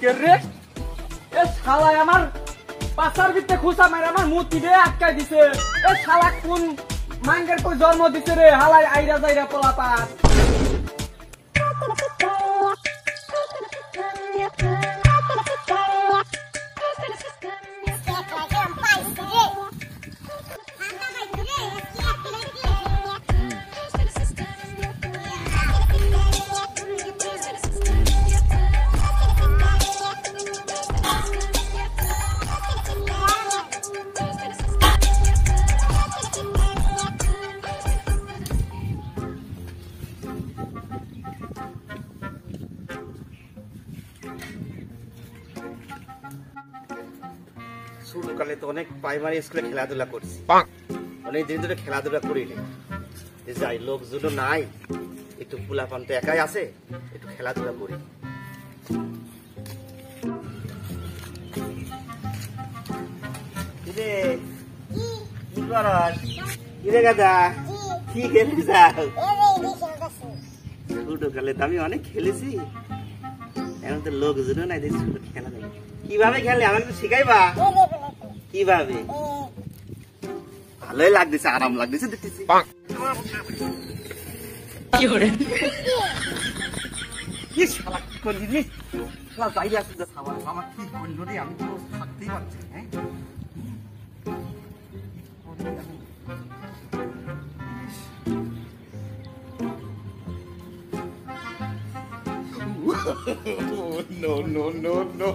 কে রে এ শালা আমার পাছার ভিতরে খুসা মারে আমার মুতি দে আটকাই দিছে এ শালা কোন মাঙ্গের কই জন্ম দিছে রে হালাই আইরা যাইরা পোলাপাত ছোটকালে তো অনেক প্রাইমারি স্কুলে খেলাধুলা করছি অনেক দিন ধরে খেলাধুলা করিনি যাই লোকজন নাই একটু পোলাপান তো একাই আছে একটু খেলাধুলা করি কিরে কি করস কিরে গাদা কি খেলতে যাও ছোটকালে তো আমি অনেক খেলেছি এখন তো লোকজন নাই দেখছি খেলা নেই কিভাবে খেলে আমাকে শিখাইবা কিভাবে ভালোই লাগতেছে আরাম লাগতেছে দেখতেছি আমার কি করলো রে আমি তো থাকতেই পারছি হ্যাঁ no, no, no, no.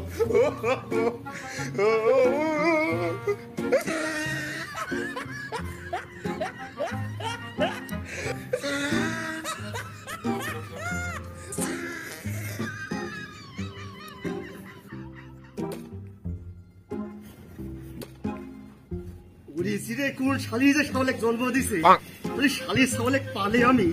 উড়িয়েছি রে কোন শালির যে শাওলেক জন্ম দিছে শালির শাওলেক পালে আমি